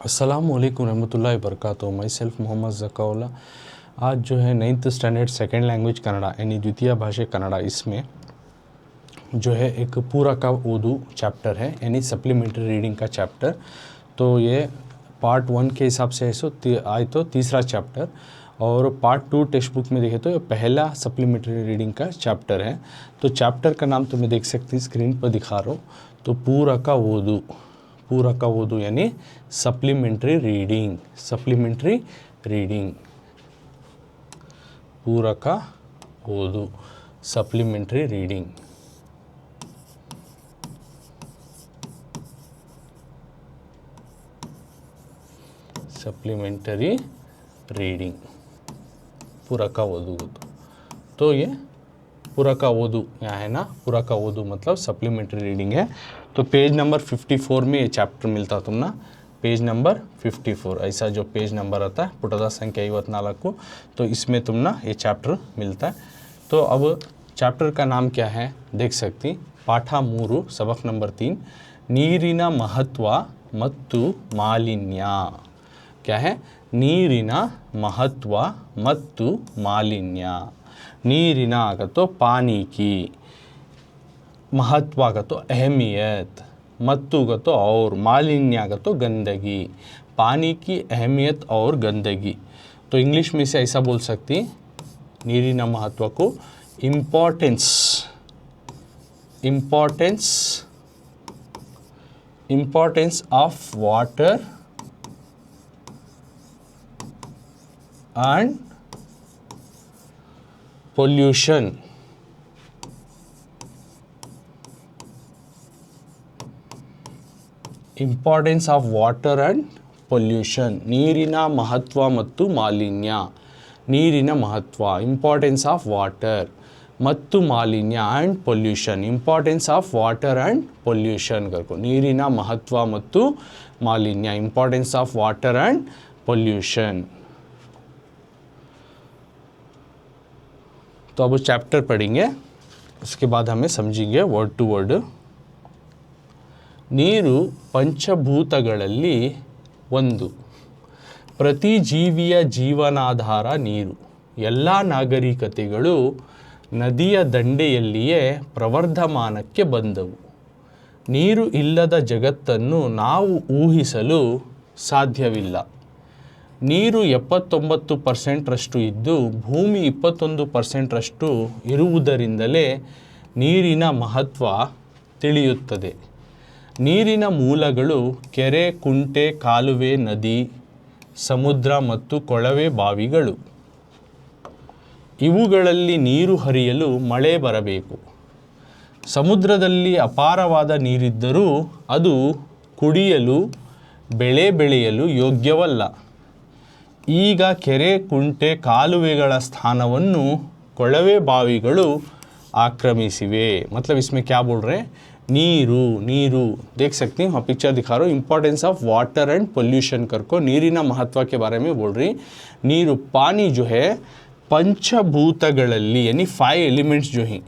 अस्सलामुअलैकुम रहमतुल्लाहि वबरकातुहू। My self Mohammad Zakaullah. आज जो है 9th standard second language Kannada यानी द्वितीय भाषा कन्नड़ा, इसमें जो है एक पूरा का उर्दू चैप्टर है यानी सप्लीमेंट्री रीडिंग का चैप्टर। तो ये पार्ट 1 के हिसाब से आए तो तीसरा चैप्टर, और पार्ट 2 टेक्स्ट बुक में देखे तो ये पहला सप्लीमेंट्री रीडिंग का चैप्टर है। तो चैप्टर का नाम तुम्हें देख सकती स्क्रीन पर दिखा रहा हूँ। तो पूरा का उर्दू यानी सप्लीमेंट्री रीडिंग, पूरा का Urdu supplementary reading. Supplementary reading पूरा का उर्दू। तो ये पूरा का उर्दू यहाँ है ना, पूरा का उर्दू मतलब सप्लीमेंट्री रीडिंग है। तो पेज नंबर 54 में ये चैप्टर मिलता तुम ना, पेज नंबर 54, ऐसा जो पेज नंबर आता है पुटदा संख्या 54 को, तो इसमें तुम ना ये चैप्टर मिलता है। तो अब चैप्टर का नाम क्या है देख सकती, पाठ 3 सबक नंबर 3, ನೀರಿನ ಮಹತ್ವ ಮತ್ತು ಮಾಲಿನ್ಯ। क्या है? ನೀರಿನ ಮಹತ್ವ ಮತ್ತು ಮಾಲಿನ್ಯ। ನೀರಿನ का तो पानी की, महत्व का तो अहमियत, मत्तु का तो और, मालिन्य का तो गंदगी। पानी की अहमियत और गंदगी। तो इंग्लिश में से ऐसा बोल सकती, नीरिना महत्व को importance of water and pollution। Importance of water and pollution, ನೀರಿನ ಮಹತ್ವ ಮತ್ತು ಮಾಲಿನ್ಯ। ನೀರಿನ ಮಹತ್ವ, ಇಂಪಾರ್ಟೆನ್ಸ್ ಆಫ್ ವಾಟರ್ ಮತ್ತು ಮಾಲಿನ್ಯ and pollution, importance of water and pollution करको, ನೀರಿನ ಮಹತ್ವ ಮತ್ತು ಮಾಲಿನ್ಯ, importance of water and pollution. तो अब चैप्टर पढ़ेंगे, उसके बाद हमें समझेंगे वर्ड टू वर्ड। ನೀರು ಪಂಚಭೂತಗಳಲ್ಲಿ ಒಂದು, ಪ್ರತಿ ಜೀವಿಯ ಜೀವನಾಧಾರ ನೀರು। ಎಲ್ಲ ನಾಗರಿಕತೆಗಳು ನದಿಯ ದಂಡೆಯಲ್ಲಿಯೇ ಪ್ರವರ್ಧಮಾನಕ್ಕೆ ಬಂದವು। ನೀರು ಇಲ್ಲದ ಜಗತ್ತನ್ನು ನಾವು ಊಹಿಸಲು ಸಾಧ್ಯವಿಲ್ಲ। ನೀರು 79% ಇದ್ದು ಭೂಮಿ 21% ಇರುವುದರಿಂದಲೇ ನೀರಿನ ಮಹತ್ವ ತಿಳಿಯುತ್ತದೆ। ನೀರಿನ ಮೂಲಗಳು ಕೆರೆ, ಕುಂಟೆ, ಕಾಲುವೆ, ನದಿ, ಸಮುದ್ರ ಮತ್ತು ಕೊಳವೆ ಬಾವಿಗಳು। ಇವುಗಳಲ್ಲಿ ನೀರು ಹರಿಯಲು ಮಳೆ ಬರಬೇಕು। ಸಮುದ್ರದಲ್ಲಿ ಅಪಾರವಾದ ನೀರಿದ್ದರೂ ಅದು ಕುಡಿಯಲು, ಬೆಳೆ ಬೆಳೆಯಲು ಯೋಗ್ಯವಲ್ಲ। ಈಗ ಕೆರೆ, ಕುಂಟೆ, ಕಾಲುವೆಗಳ ಸ್ಥಾನವನ್ನು ಕೊಳವೆ ಬಾವಿಗಳು आक्रमिसिवे। मतलब इसमें क्या बोल रहे हैं, नीरू देख सकती हैं, पिक्चर दिखा रहा हूँ। Importance of water and pollution करको ನೀರಿನ महत्व के बारे में बोल रही। ನೀರು, पानी जो है पंचभूतಗಳಲ್ಲಿ यानी 5 एलिमेंट्स जो हैं,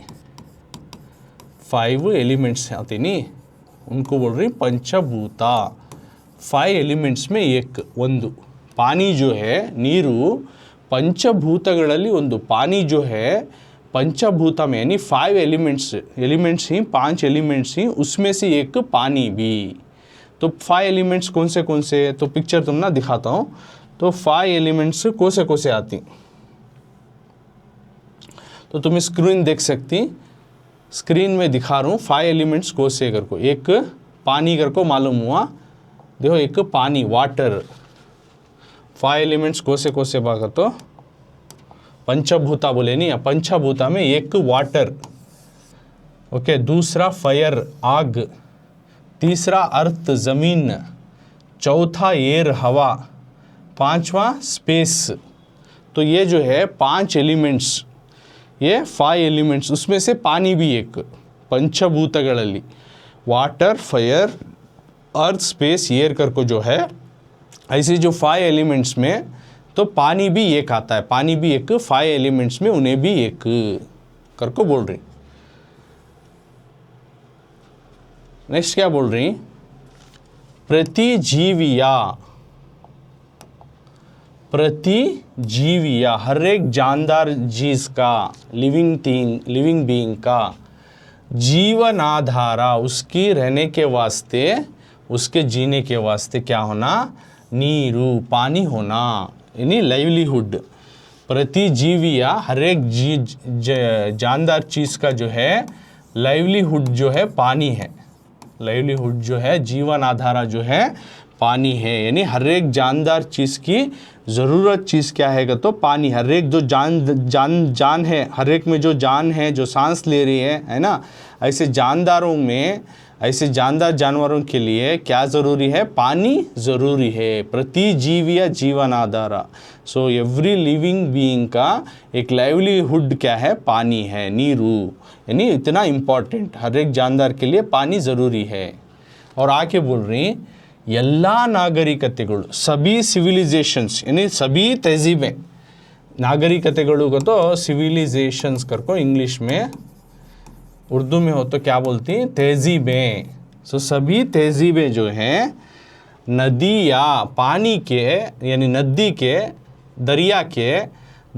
5 एलिमेंट्स आते नहीं, उनको बोल रही पंचभूता। 5 एलिमेंट्स में ಒಂದು पानी जो है, ನೀರು पंचभूतಗಳಲ್ಲಿ ಒಂದು। पानी जो है पंचभूत में यानी 5 एलिमेंट्स ही, 5 एलिमेंट्स ही, उसमें से एक पानी भी। तो 5 एलिमेंट्स कौन से तो पिक्चर तुम ना दिखाता हूँ। तो 5 एलिमेंट्स कौन से आती, तो तुम स्क्रीन देख सकती, स्क्रीन में दिखा रहा हूँ 5 एलिमेंट्स कौन से करको। एक पानी करको मालूम हुआ, देखो एक पानी, वाटर। 5 एलिमेंट्स कौन से बात तो पंचभूता बोले नहीं, पंचभूता में एक वाटर, ओके, दूसरा फायर आग, तीसरा अर्थ ज़मीन, चौथा एयर हवा, पांचवा स्पेस। तो ये जो है 5 एलिमेंट्स, ये 5 एलिमेंट्स, उसमें से पानी भी एक। पंचभूतಗಳಲ್ಲಿ वाटर, फायर, अर्थ, स्पेस, एयर करको जो है, ऐसे जो 5 एलिमेंट्स में तो पानी भी एक आता है। पानी भी एक 5 एलिमेंट्स में, उन्हें भी एक करको बोल रही। नेक्स्ट क्या बोल रही, ಪ್ರತಿ ಜೀವಿಯ प्रतिजीवी या हर एक जानदार चीज का, लिविंग बीइंग का जीवन आधारा, उसकी रहने के वास्ते, उसके जीने के वास्ते क्या होना, नीरू पानी होना, यानी लाइवलीहुड। प्रतिजीवी या हर एक जानदार चीज का जो है लाइवलीहुड जो है पानी है। लाइवलीहुड जो है, जीवन आधारा जो है पानी है, यानी हर एक जानदार चीज़ की ज़रूरत चीज़ क्या है तो पानी। हर एक जो जान है, हर एक में जो जान है, जो सांस ले रही है ना, ऐसे जानदारों में, ऐसे जानदार जानवरों के लिए क्या ज़रूरी है, पानी ज़रूरी है। प्रतिजीवी या जीवन आधारा, सो एवरी लिविंग बीइंग का एक लाइवलीहुड क्या है, पानी है, नीरू, यानी इतना इम्पॉर्टेंट, हर एक जानदार के लिए पानी ज़रूरी है। और आके बोल रही ಎಲ್ಲ ನಾಗರಿಕತೆಗಳು, सभी सिविलाइजेशंस, यानी सभी तहजीबें, नागरिकतेಗಳು को तो सिविलाइजेशंस करको इंग्लिश में, उर्दू में हो तो क्या बोलती, तहजीबें। सो सभी तहजीबें जो हैं नदी या पानी के, यानी नदी के, दरिया के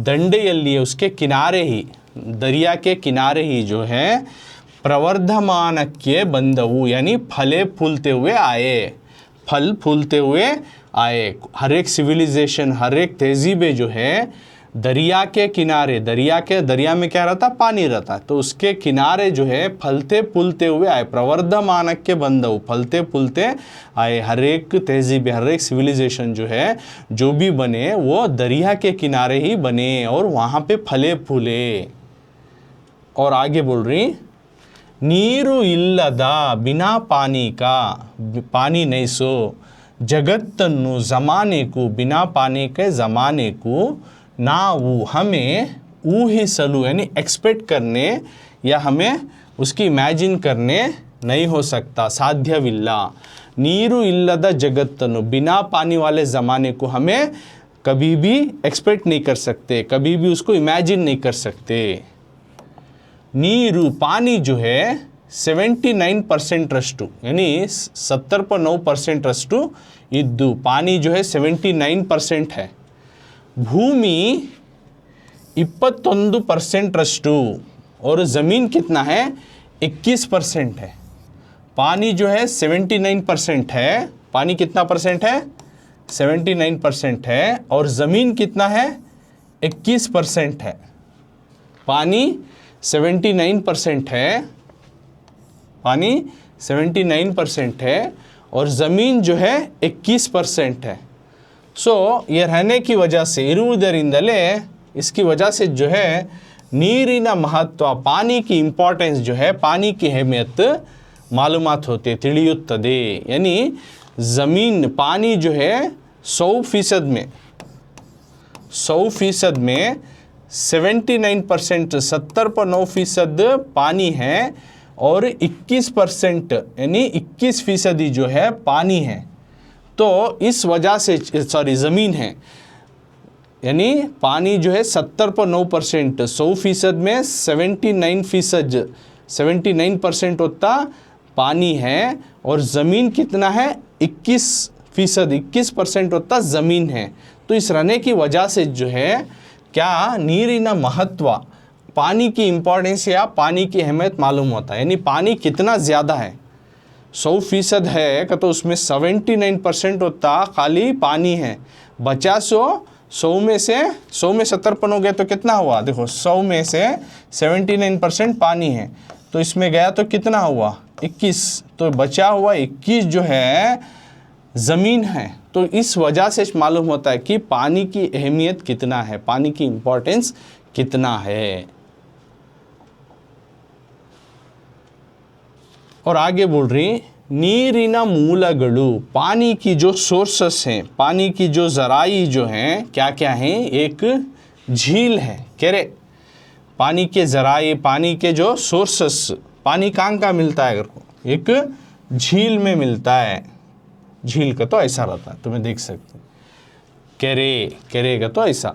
ದಂಡೆಯಲ್ಲಿ, उसके किनारे ही, दरिया के किनारे ही जो है प्रवर्धमानಕ್ಕೆ ಬಂದವು, यानी फले फूलते हुए आए, फल फूलते हुए आए। हर एक सिविलाइजेशन, हर एक तहजीबें जो है दरिया के किनारे, दरिया में क्या रहता, पानी रहता, तो उसके किनारे जो है फलते फूलते हुए आए, प्रवर्धमानಕ್ಕೆ ಬಂದವು, फलते फूलते आए। हर एक तहजीब, हर एक सिविलाइजेशन जो है, जो भी बने वो दरिया के किनारे ही बने और वहाँ पे फले फूले। और आगे बोल रही, नीरू इಲ್ಲದ, बिना पानी का, पानी नहीं सो, जगತ್ತನ್ನು ज़माने को, बिना पानी के ज़माने को, ನಾವು हमें ಊಹಿಸಲು, यानी एक्सपेक्ट करने या हमें उसकी इमेजिन करने नहीं हो सकता, साध्यविಲ್ಲ। नीरू इಲ್ಲದ जगತ್ತನ್ನು, बिना पानी वाले ज़माने को हमें कभी भी एक्सपेक्ट नहीं कर सकते, कभी भी उसको इमेजिन नहीं कर सकते। नीरू, पानी जो है 79% रಷ್ಟು, यानी 70.9% रಷ್ಟು इद्दु, पानी जो है 79% है। भूमि 21% रಷ್ಟು, और ज़मीन कितना है, 21% है। पानी जो है 79% है, पानी कितना परसेंट है, 79% है, और ज़मीन कितना है, 21% है। पानी 79% है, पानी 79% है, और ज़मीन जो है 21% है। सो ये रहने की वजह से, इरुವುದರಿಂದಲೇ, इसकी वजह से जो है ನೀರಿನ महत्व, पानी की इम्पोर्टेंस जो है, पानी की अहमियत मालूमात होते, ತಿಳಿಯುತ್ತದೆ। यानी ज़मीन, पानी जो है 100% में 79%, 70.9% पानी है, और 21% यानी 21% जो है पानी है। तो इस वजह से, सॉरी, ज़मीन है, यानी पानी जो है 70.9%, 100% में 79% होता पानी है, और ज़मीन कितना है, 21% होता ज़मीन है। तो इस रहने की वजह से जो है क्या, ನೀರಿನ महत्व, पानी की इम्पोर्टेंस या पानी की अहमियत मालूम होता है। यानी पानी कितना ज़्यादा है, 100% है तो उसमें 79% होता खाली पानी है, बचा 100 में से 70 हो गया तो कितना हुआ, देखो 100 में से 79% पानी है, तो इसमें गया तो कितना हुआ, 21, तो बचा हुआ 21 जो है ज़मीन है। तो इस वजह से मालूम होता है कि पानी की अहमियत कितना है, पानी की इम्पोर्टेंस कितना है। और आगे बोल रही, ನೀರಿನ ಮೂಲಗಳು, पानी की जो सोर्सेस हैं, पानी की जो ज़राई जो हैं, क्या क्या हैं, एक झील है, केरे, पानी के ज़राई, पानी के जो सोर्सेस, पानी कहाँ का मिलता है, अगर को एक झील में मिलता है। झील का तो ऐसा रहता है, तुम्हें देख सकते हो, केरे का तो ऐसा,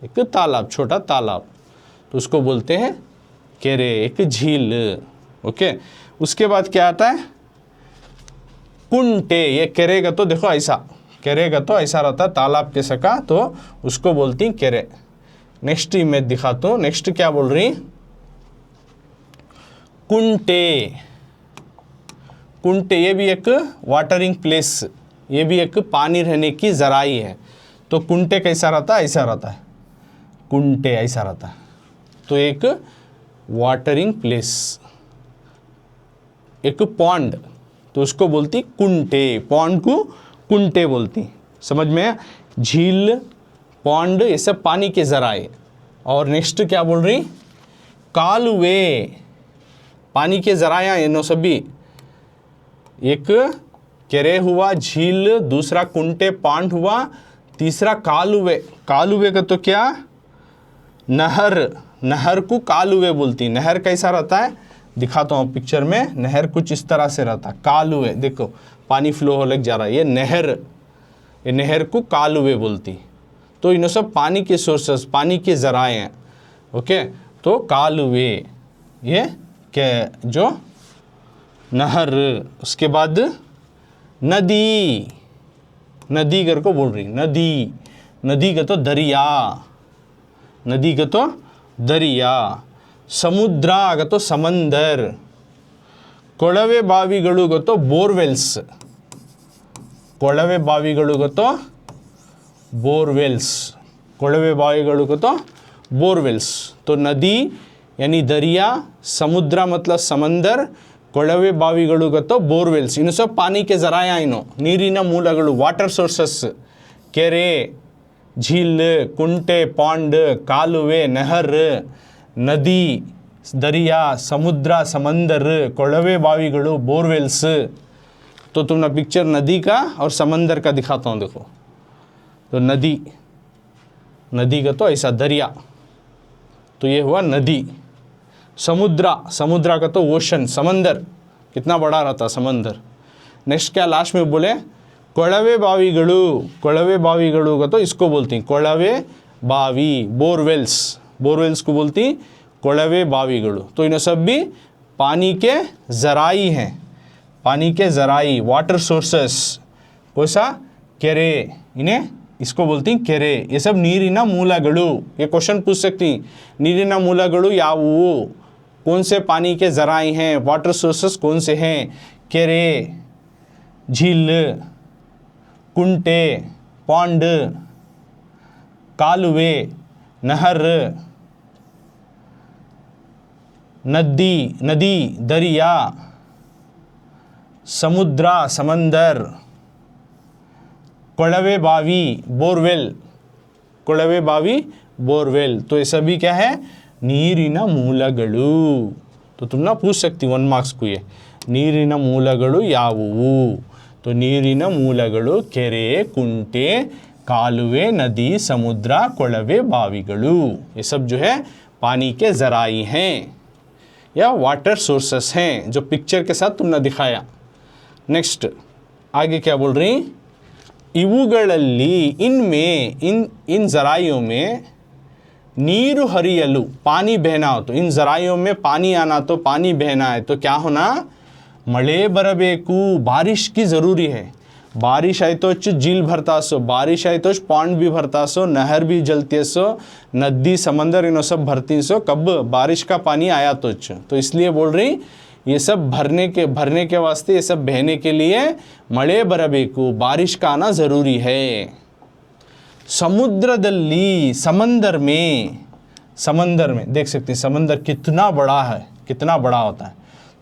एक तालाब, छोटा तालाब, तो उसको बोलते हैं केरे, एक झील। ओके, उसके बाद क्या आता है, कुंटे, ये केरे का तो देखो ऐसा, केरे का तो ऐसा रहता है तालाब के सका, तो उसको बोलती केरे। नेक्स्ट इमेज दिखाता हूँ। नेक्स्ट क्या बोल रही, कुंटे। कुंटे ये भी एक वाटरिंग प्लेस, ये भी एक पानी रहने की जराई है। तो कुंटे कैसा रहता है, ऐसा रहता है, कुंटे ऐसा रहता है। तो एक वाटरिंग प्लेस, एक पॉन्ड, तो उसको बोलती कुंटे, पॉन्ड को कुंटे बोलती। समझ में, झील, पॉन्ड, ये सब पानी के जराए। और नेक्स्ट क्या बोल रही, कालुवे, पानी के जराया, ये नो सभी। एक केरे हुआ, झील, दूसरा कुंटे पॉन्ड हुआ, तीसरा कालुवे। कालुवे का तो क्या, नहर, नहर को कालुवे बोलती। नहर कैसा रहता है दिखाता हूँ पिक्चर में। नहर कुछ इस तरह से रहता है, कालुवे, देखो पानी फ्लो हो लग जा रहा है, ये नहर, ये नहर को कालुवे बोलती। तो इन सब पानी के सोर्सेस, पानी के जराए हैं। ओके, तो कालुवे ये क्या, जो नहर। उसके बाद नदी, नदी कर को बोल रही, नदी, नदी का तो दरिया, नदी का तो दरिया। समुद्र का तो समंदर। ಕೊಳವೆ ಬಾವಿಗಳು ಗೊತ್ತೋ ಬೋರ್ವೆಲ್ಸ್, ಕೊಳವೆ ಬಾವಿಗಳು ಗೊತ್ತೋ बोरवेल्स, कोड़वे बाविगढ़ को तो बोरवेल्स। तो नदी यानी दरिया, समुद्र मतलब समंदर, ಕೊಳವೆ ಬಾವಿಗಳು को तो बोरवेल्स। इन सब पानी के जराया, इनो ನೀರಿನ ಮೂಲಗಳು, वाटर सोर्सेस, ಕೆರೆ, झील, कुंटे, पॉन्ड, कालुवे, नहर, नदी, दरिया, समुद्र, समंदर, ಕೊಳವೆ ಬಾವಿಗಳು, बोरवेल्स। तो तुमने पिक्चर नदी का और समंदर का दिखाता हूँ, देखो। तो नदी, नदी का तो ऐसा दरिया, तो ये हुआ नदी। समुद्र, समुद्र का तो ओशन, समंदर, कितना बड़ा रहता समंदर। नेक्स्ट क्या लास्ट में बोले, ಕೊಳವೆ ಬಾವಿಗಳು, ಕೊಳವೆ ಬಾವಿಗಳು का तो इसको बोलती ಕೊಳವೆ बावी, बोरवेल्स, बोरवेल्स को बोलती ಕೊಳವೆ ಬಾವಿಗಳು। तो इन सब भी पानी के जराई हैं, पानी के जराई, वाटर सोर्सेस। कोसा केरे, इन्हें इसको बोलती ಕೆರೆ। ये सब ನೀರಿನ ಮೂಲಗಳು। ये क्वेश्चन पूछ सकती, ನೀರಿನ ಮೂಲಗಳು ಯಾವುವು, कौन से पानी के जराई हैं, वाटर सोर्सेस कौन से हैं, ಕೆರೆ, झील, कुंटे, पॉन्ड, कालुवे, नहर, नदी, नदी, दरिया, समुद्र, समंदर, ಕೊಳವೆ बावी, बोरवेल, ಕೊಳವೆ बावी, बोरवेल। तो ये सभी क्या है, ನೀರಿನ ಮೂಲಗಳು। तो तुम ना पूछ सकती 1 मार्क्स को, ये ನೀರಿನ ಮೂಲಗಳು ಯಾವುವು। तो ನೀರಿನ ಮೂಲಗಳು ಕೆರೆ, कुंटे, कालुवे, नदी, समुद्र, ಕೊಳವೆ बाविಗಳು। ये सब जो है पानी के जराई हैं या वाटर सोर्सेस हैं, जो पिक्चर के साथ तुमने दिखाया। नेक्स्ट आगे क्या बोल रही, ಇವುಗಳಲ್ಲಿ इनमें, इन जराइयों में नीरु हरियलु, पानी बहना हो। तो इन जराइयों में पानी आना, तो पानी बहना है, तो क्या होना, मಳೆ ಬರಬೇಕು, बारिश की ज़रूरी है। बारिश आई तो झील भरता सो, बारिश आई तो पॉन्ड भी भरता सो, नहर भी जलती सो, नदी, समंदर, इनो सब भरती सो, कब बारिश का पानी आया तो इसलिए बोल रही ये सब भरने के वास्ते, ये सब बहने के लिए मಳೆ ಬರಬೇಕು, बारिश का आना ज़रूरी है। समुद्रदल्ली, समंदर में देख सकते हैं समंदर कितना बड़ा है, कितना बड़ा होता है।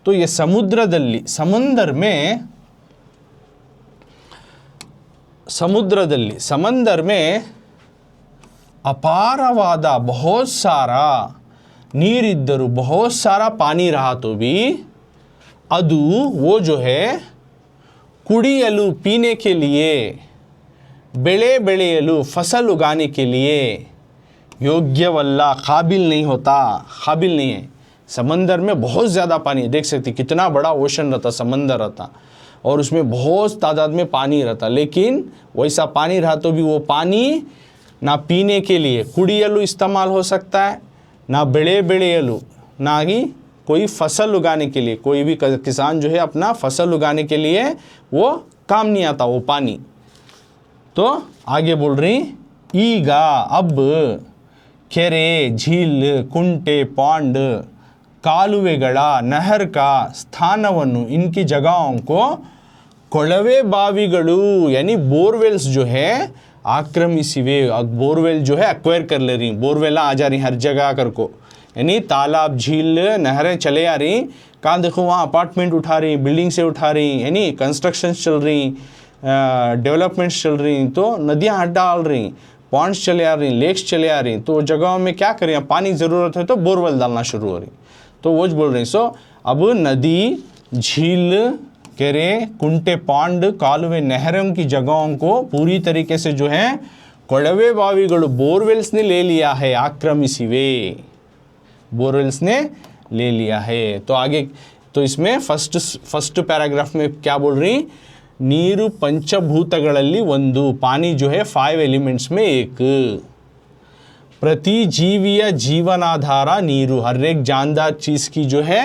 तो ये समुद्रदल्ली, समंदर में अपारवाद, बहुत सारा ನೀರಿದ್ದರೂ, बहुत सारा पानी रहा तो भी ಅದು वो जो है ಕುಡಿಯಲು, पीने के लिए, ಬೆಳೆ ಬೆಳೆಯಲು, फसल उगाने के लिए योग्यवल्ल, काबिल नहीं होता, काबिल नहीं है। समंदर में बहुत ज़्यादा पानी, देख सकते कितना बड़ा ओशन रहता, समंदर रहता, और उसमें बहुत तादाद में पानी रहता, लेकिन वैसा पानी रहा तो भी वो पानी ना पीने के लिए कुड़ियलु इस्तेमाल हो सकता है, ना बेड़े बेड़ेयलु, ना ही कोई फसल उगाने के लिए, कोई भी किसान जो है अपना फसल उगाने के लिए वो काम नहीं आता वो पानी। तो आगे बोल रही ಈಗ अब ಕೆರೆ झील कुंटे पॉन्ड कालुवेಗಳ नहर का स्थानವನ್ನು इनकी जगहों को ಕೊಳವೆ बाविಗಳು यानी बोरवेल्स जो है आक्रमिसिवे। अब बोरवेल जो है एक्वायर कर ले रही, बोरवेल आ जा रही हर जगह कर को, यानी तालाब झील नहरें चले आ रही। कहाँ देखो वहाँ अपार्टमेंट उठा रही, बिल्डिंग से उठा रही, यानी कंस्ट्रक्शन चल रही, डेवलपमेंट्स चल रही, तो नदियाँ हट डाल रही, पॉन्ड्स चले आ रही, लेक्स चले आ रही। तो जगहों में क्या करें, पानी की ज़रूरत है तो बोरवेल डालना शुरू हो रही। तो वो बोल रही सो अब नदी झील केरे कुंटे पॉन्ड कालुवे नहरों की जगहों को पूरी तरीके से जो है ಕೊಳವೆ ಬಾವಿಗಳು बोरवेल्स ने ले लिया है, आक्रमिसिवे, बोरवेल्स ने ले लिया है। तो आगे तो इसमें फर्स्ट पैराग्राफ में क्या बोल रही, ನೀರು पंचभूतಗಳಲ್ಲಿ ಒಂದು, पानी जो है 5 एलिमेंट्स में एक। प्रति जीवीय जीवनाधार नीरू, हर एक जानदार चीज़ की जो है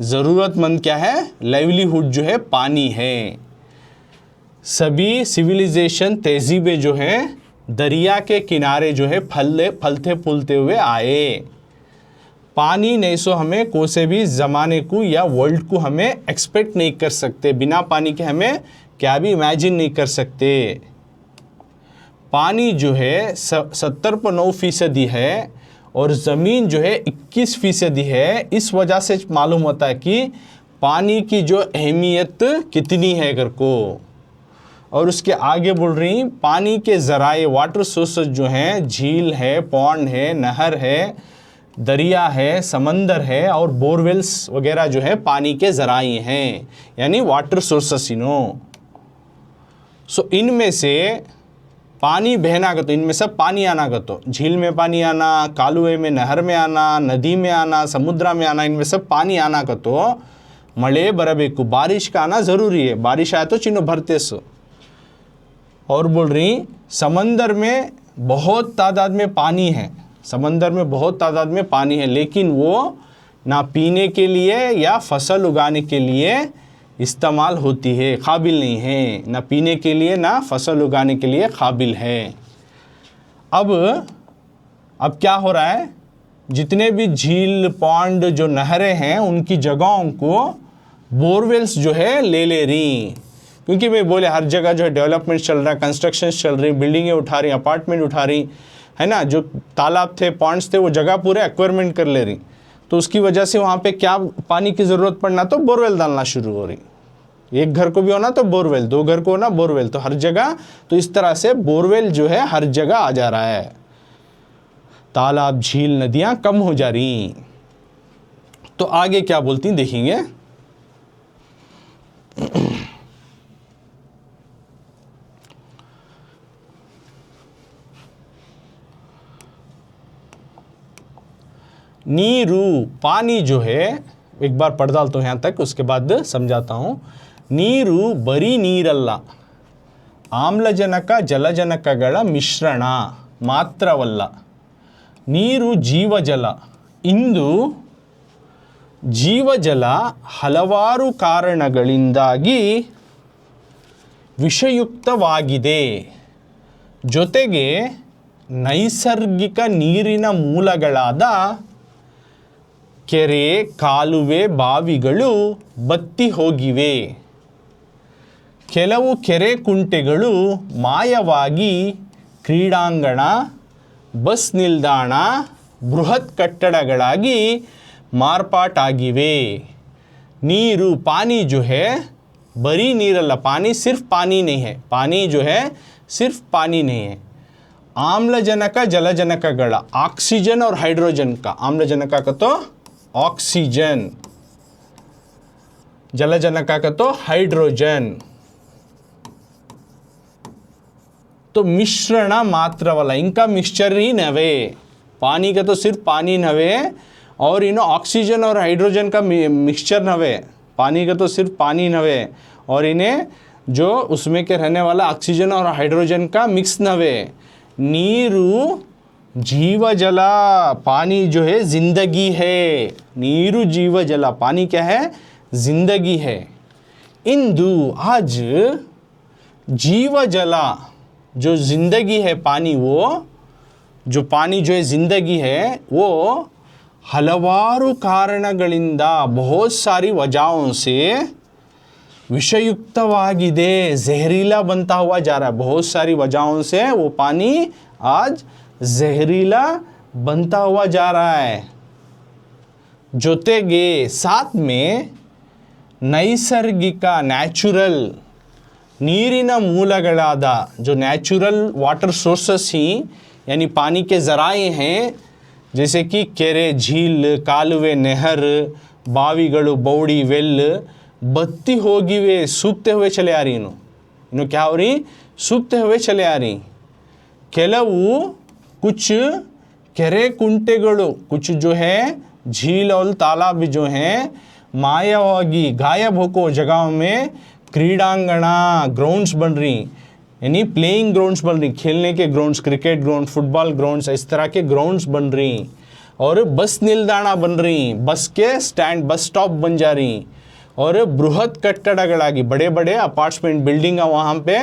ज़रूरतमंद क्या है, लाइवलीहुड जो है पानी है। सभी सिविलाइजेशन तहजीबें जो है दरिया के किनारे जो है फलते फूलते हुए आए। पानी नहीं सो हमें कोई भी ज़माने को या वर्ल्ड को हमें एक्सपेक्ट नहीं कर सकते, बिना पानी के हमें क्या भी इमेजिन नहीं कर सकते। पानी जो है 70.9% है और ज़मीन जो है 21% है। इस वजह से मालूम होता है कि पानी की जो अहमियत कितनी है कर को। और उसके आगे बोल रही पानी के ज़राए वाटर सोर्सेज जो हैं, झील है, पॉन्ड है, नहर है, दरिया है, समंदर है और बोरवेल्स वगैरह जो है पानी के ज़राए हैं, यानी वाटर सोर्सेस इनो। सो इनमें से पानी बहना का तो इनमें सब पानी आना का तो झील में पानी आना, कालुवे में, नहर में आना, नदी में आना, समुद्र में आना, इनमें सब पानी आना का तो मಳೆ बरबेकु, बारिश का आना ज़रूरी है। बारिश आया तो चिन्ह भरते सो। और बोल रही समंदर में बहुत तादाद में पानी है, समंदर में बहुत तादाद में पानी है, लेकिन वो ना पीने के लिए या फसल उगाने के लिए इस्तेमाल होती है, काबिल नहीं है, ना पीने के लिए ना फसल उगाने के लिए काबिल है। अब क्या हो रहा है, जितने भी झील पॉन्ड जो नहरें हैं उनकी जगहों को बोरवेल्स जो है ले रही, क्योंकि मैं बोले हर जगह जो है डेवलपमेंट चल रहा है, कंस्ट्रक्शन चल रही, बिल्डिंगें उठा रही, अपार्टमेंट उठा रही है ना। जो तालाब थे, पॉन्ड्स थे, वो जगह पूरे एक्वायरमेंट कर ले रही। तो उसकी वजह से वहाँ पे क्या पानी की ज़रूरत पड़ना, तो बोरवेल डालना शुरू हो रही। एक घर को भी होना तो बोरवेल, 2 घर को होना बोरवेल, तो हर जगह तो इस तरह से बोरवेल जो है हर जगह आ जा रहा है। तालाब झील नदियाँ कम हो जा रही। तो आगे क्या बोलती देखेंगे। नीरू, पानी जो है, एक बार पढ़ डालता हूँ यहाँ तक, उसके बाद समझाता हूँ। ನೀರು ಬರೀ ನೀರಲ್ಲ, ಆಮ್ಲಜನಕ ಜಲಜನಕಗಳ ಮಿಶ್ರಣ ಮಾತ್ರವಲ್ಲ, ನೀರು ಜೀವಜಲ. ಇಂದು ಜೀವಜಲ ಹಲವಾರು ಕಾರಣಗಳಿಂದಾಗಿ ವಿಷಯುಕ್ತವಾಗಿದೆ. ಜೊತೆಗೆ ನೈಸರ್ಗಿಕ ನೀರಿನ ಮೂಲಗಳಾದ ಕೆರೆ, ಕಾಲುವೆ, ಬಾವಿಗಳು ಬತ್ತಿ ಹೋಗಿವೆ. ಕೆಲವು ಕೆರೆ ಕುಂಟೆಗಳು ಮಾಯವಾಗಿ ಕ್ರೀಡಾಂಗಣ, ಬಸ್ ನಿಲ್ದಾಣ, ಬೃಹತ್ ಕಟ್ಟಡಗಳಾಗಿ ಮಾರ್ಪಾಟಾಗಿವೆ. ನೀರು, पानी जो है बरी नीरಲ್ಲ, पानी सिर्फ पानी नहीं है, पानी जो है सिर्फ पानी नहीं है। आम्लजनक जलजनकಗಳ ऑक्सीजन और हाइड्रोजन का, आम्लजनक का तो ऑक्सीजन, जलजनक का तो हाइड्रोजन, तो मिश्रण मात्रवಲ್ಲ, इनका मिक्सचर ही नवे। पानी का तो सिर्फ पानी नवे और इन ऑक्सीजन और हाइड्रोजन का मिक्सचर नवे। पानी का तो सिर्फ पानी नवे और इन्हें जो उसमें के रहने वाला ऑक्सीजन और हाइड्रोजन का मिक्स नवे। नीरू जीवजल, पानी जो है जिंदगी है। नीरू जीवजल, पानी क्या है, जिंदगी है। इंदु, आज जीवजल जो जिंदगी है पानी, वो जो पानी जो है जिंदगी है वो हलवाರು ಕಾರಣಗಳಿಂದ बहुत सारी वजहों से विषयुक्तवाಗಿದೆ, जहरीला बनता हुआ जा रहा है। बहुत सारी वजहों से वो पानी आज जहरीला बनता हुआ जा रहा है। ಜೊತೆಗೆ साथ में ನೈಸರ್ಗಿಕ ನ್ಯಾಚುರಲ್ ನೀರಿನ ಮೂಲಗಳಾದ जो नेचुरल वाटर सोर्सेस ही यानी पानी के ज़राए हैं, जैसे कि ಕೆರೆ, झील, कालुवे, नहर, बाविಗಳು, बौड़ी, वेल बत्ती होगिवे, सूखते हुए चले आ रही। इन्हों क्या हो रही? सूखते हुए चले आ रही। ಕೆಲವು कुछ ಕೆರೆ ಕುಂಟೆಗಳು, कुछ जो है झील और तालाब जो हैं मायावागी गायब होकर जगहों में क्रीड़ांगना ग्राउंड्स बन रही, यानी प्लेइंग ग्राउंड्स बन रही, खेलने के grounds, cricket ground, football grounds, इस तरह के ग्राउंड्स बन रही। और बस निल्दाणा बन रही, बस के स्टैंड, बस स्टॉप बन जा रही। और बृहत कट्टड़ಗಳಾಗಿ बड़े बड़े अपार्टमेंट बिल्डिंग वहाँ पे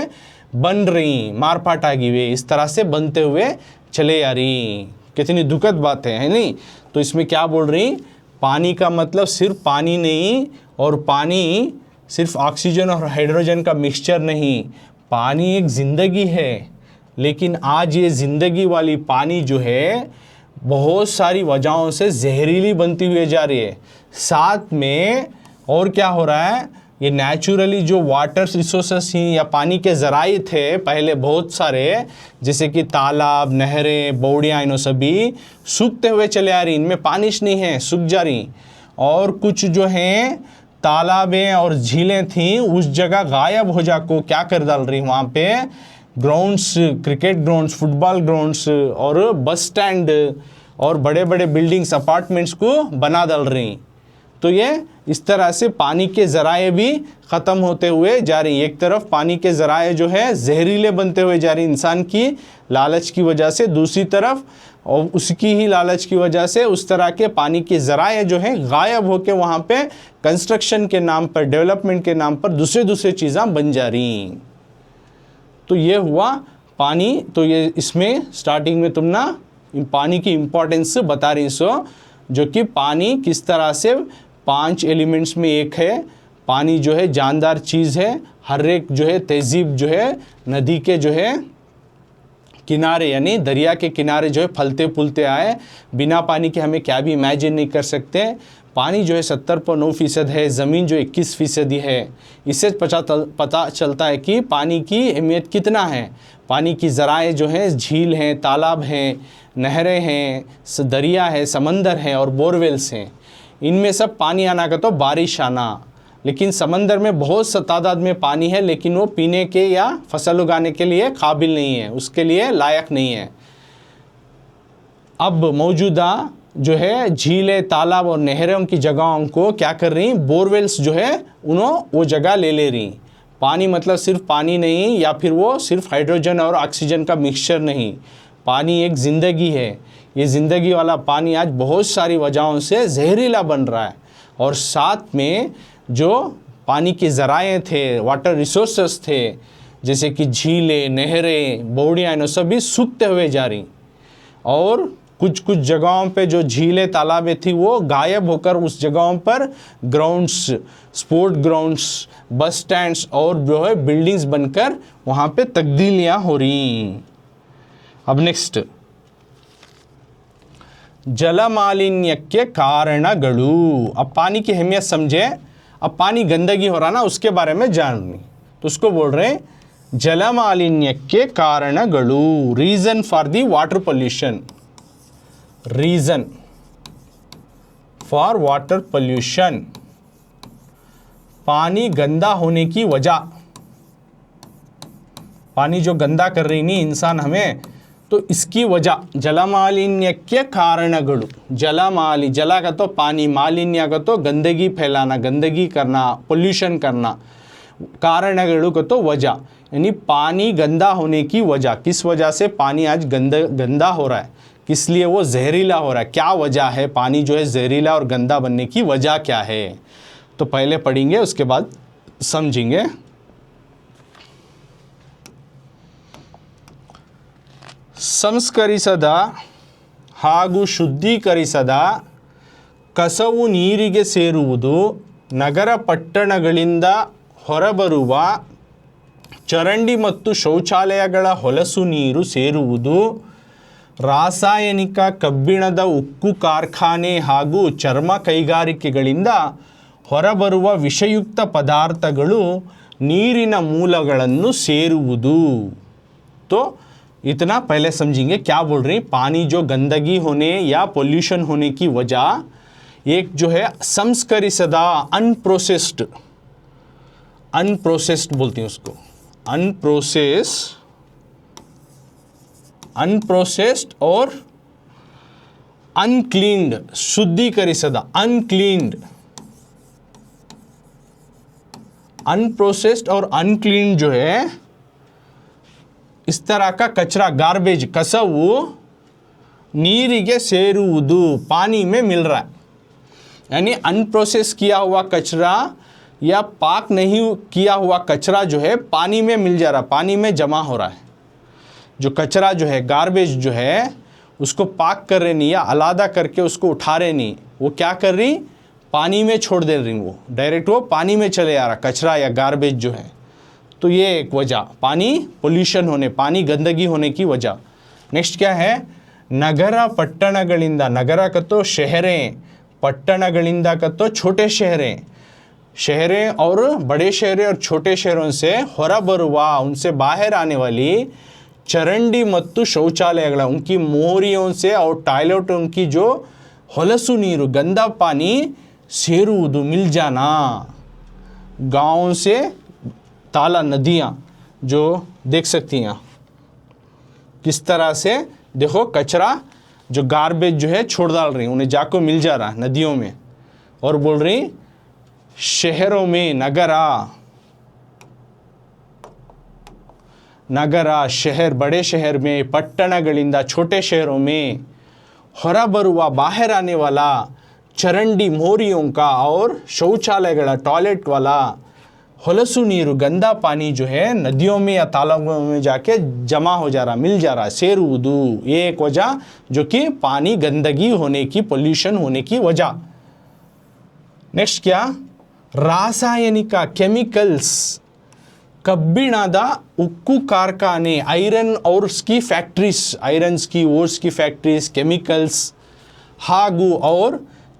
बन रही, मारपाट आगी वे इस तरह से बनते हुए चले आ रही। कितनी दुखद बात है नहीं? तो इसमें क्या बोल रही? पानी का मतलब सिर्फ पानी नहीं, और पानी सिर्फ ऑक्सीजन और हाइड्रोजन का मिक्सचर नहीं, पानी एक ज़िंदगी है। लेकिन आज ये ज़िंदगी वाली पानी जो है बहुत सारी वजहों से जहरीली बनती हुई जा रही है। साथ में और क्या हो रहा है, ये नेचुरली जो वाटर रिसोर्सेस ही या पानी के ज़राए थे पहले बहुत सारे, जैसे कि तालाब, नहरें, बौड़ियाँ, इन्हों सभी सूखते हुए चले आ रही, इनमें पानी नहीं है, सूख जा रही। और कुछ जो हैं तालाबें और झीलें थीं उस जगह गायब हो जाको क्या कर डाल रही, वहाँ पे grounds, cricket grounds, football grounds और बस स्टैंड और बड़े बड़े बिल्डिंग्स, अपार्टमेंट्स को बना डाल रही। तो ये इस तरह से पानी के ज़राए भी ख़त्म होते हुए जा रही। एक तरफ पानी के ज़राए जो है जहरीले बनते हुए जा रही इंसान की लालच की वजह से, दूसरी तरफ और उसकी ही लालच की वजह से उस तरह के पानी के ज़राए जो हैं गायब होकर वहाँ पे कंस्ट्रक्शन के नाम पर, डेवलपमेंट के नाम पर दूसरे चीज़ें बन जा रही। तो ये हुआ पानी। तो ये इसमें स्टार्टिंग में तुम ना पानी की इम्पोर्टेंस बता रही सो, जो कि पानी किस तरह से 5 एलिमेंट्स में एक है। पानी जो है जानदार चीज़ है, हर एक जो है तहजीब जो है नदी के जो है किनारे यानी दरिया के किनारे जो है फलते फूलते आए, बिना पानी के हमें क्या भी इमेजिन नहीं कर सकते। पानी जो है 70.9% है, ज़मीन जो 21% है। इससे पता चलता है कि पानी की अहमियत कितना है। पानी की ज़राए जो हैं झील हैं, तालाब हैं, नहरें हैं, दरिया है, समंदर हैं और बोरवेल्स हैं। इनमें सब पानी आना का तो बारिश आना, लेकिन समंदर में बहुत सा तादाद में पानी है, लेकिन वो पीने के या फसल उगाने के लिए काबिल नहीं है, उसके लिए लायक नहीं है। अब मौजूदा जो है झीलें, तालाब और नहरों की जगहों को क्या कर रही, बोरवेल्स जो है उन्होंने वो जगह ले रही। पानी मतलब सिर्फ पानी नहीं, या फिर वो सिर्फ हाइड्रोजन और ऑक्सीजन का मिक्सचर नहीं, पानी एक ज़िंदगी है। ये ज़िंदगी वाला पानी आज बहुत सारी वजहों से जहरीला बन रहा है। और साथ में जो पानी के ज़राए थे, वाटर रिसोर्सेस थे, जैसे कि झीलें, नहरें, बौड़ियाँ, इन्हों सभी सूखते हुए जा रही। और कुछ जगहों पे जो झीलें, तालाबें थी वो गायब होकर उस जगहों पर ग्राउंड्स, स्पोर्ट ग्राउंड्स, बस स्टैंड्स और जो है बिल्डिंग्स बनकर वहाँ पे तब्दीलियाँ हो रही। अब नेक्स्ट, जलमालिन्यಕ್ಕೆ ಕಾರಣಗಳು। अब पानी की अहमियत समझे। अब पानी गंदगी हो रहा ना, उसके बारे में जाननी, तो उसको बोल रहे हैं जलमालिन्यಕ್ಕೆ ಕಾರಣಗಳು, reason for the water pollution. Reason for water pollution, पानी गंदा होने की वजह। पानी जो गंदा कर रही नहीं इंसान हमें, तो इसकी वजह जलमालिन्यಕ್ಕೆ ಕಾರಣಗಳು। जला का तो पानी, मालिन्य का तो गंदगी फैलाना, गंदगी करना, पोल्यूशन करना। कारणಗಳು का तो वजह, यानी पानी गंदा होने की वजह। किस वजह से पानी आज गंदा हो रहा है, किस लिए वो जहरीला हो रहा है, क्या वजह है, पानी जो है जहरीला और गंदा बनने की वजह क्या है। तो पहले पढ़ेंगे, उसके बाद समझेंगे। ಸಂಸ್ಕರಿಸದ ಹಾಗೂ ಶುದ್ಧೀಕರಿಸದ ಕಸವು ನೀರಿಗೆ ಸೇರುವುದು, ನಗರ ಪಟ್ಟಣಗಳಿಂದ ಹೊರಬರುವ ಚರಂಡಿ ಮತ್ತು ಶೌಚಾಲಯಗಳ ಹೊಲಸು ನೀರು ಸೇರುವುದು, ರಾಸಾಯನಿಕ ಕಬ್ಬಿಣದ ಉಕ್ಕು ಕಾರ್ಖಾನೆ ಹಾಗೂ ಚರ್ಮ ಕೈಗಾರಿಕೆಗಳಿಂದ ಹೊರಬರುವ ವಿಷಯುಕ್ತ ಪದಾರ್ಥಗಳು ನೀರಿನ ಮೂಲಗಳನ್ನು ಸೇರುವುದು। तो इतना पहले समझेंगे क्या बोल रही, पानी जो गंदगी होने या पोल्यूशन होने की वजह, एक जो है संस्करिसदा अनप्रोसेस्ड बोलती हैं उसको, अनप्रोसेस्ड और अनक्लीन्ड, शुद्धिकरिसदा अनप्रोसेस्ड और अनक्लीन जो है इस तरह का कचरा, गार्बेज, कसवु नीरिगे सेरुವುದು, पानी में मिल रहा है। यानी अनप्रोसेस किया हुआ कचरा या पाक नहीं किया हुआ कचरा जो है पानी में मिल जा रहा, पानी में जमा हो रहा है। जो कचरा जो है, गार्बेज जो है, उसको पाक कर रहे नहीं या अलादा करके उसको उठा रहे नहीं, वो क्या कर रही, पानी में छोड़ दे रही, वो डायरेक्ट वो पानी में चले आ रहा कचरा या गार्बेज जो है। तो ये एक वजह, पानी पोल्यूशन होने, पानी गंदगी होने की वजह। नेक्स्ट क्या है, नगर पट्टणಗಳಿಂದ, नगर का तो शहरें, पट्टणಗಳಿಂದ का तो छोटे शहरें, शहरें और बड़े शहरें और छोटे शहरों से ಹೊರಬರುವ, उनसे बाहर आने वाली चरंडी ಮತ್ತು शौचालयಗಳ, उनकी मोहरियों से और टॉयलेटों की जो ಹೊಲಸು ನೀರು, गंदा पानी ಸೇರುವುದು, मिल जाना। गाँव से ताला नदियाँ जो देख सकती हैं किस तरह से, देखो कचरा जो गार्बेज जो है छोड़ डाल रही, उन्हें जाको मिल जा रहा है नदियों में। और बोल रही शहरों में, नगरा शहर, बड़े शहर में, पट्टणಗಳಿಂದ छोटे शहरों में, ಹೊರಬರುವ बाहर आने वाला, चरंडी मोहरियों का और शौचालयಗಳ, टॉयलेट वाला ಹೊಲಸು ನೀರು, गंदा पानी जो है नदियों में या तालाबों में जाके जमा हो जा रहा, मिल जा रहा, ಸೇರುವುದು, ये एक वजह जो कि पानी गंदगी होने की, पोल्यूशन होने की वजह। नेक्स्ट क्या, रासायनिक केमिकल्स, कब्बिणದ उक्कु कारखाने, आयरन और उसकी फैक्ट्रीज, आयरन्स की, ओर्स की फैक्ट्रीज, केमिकल्स ಹಾಗೂ और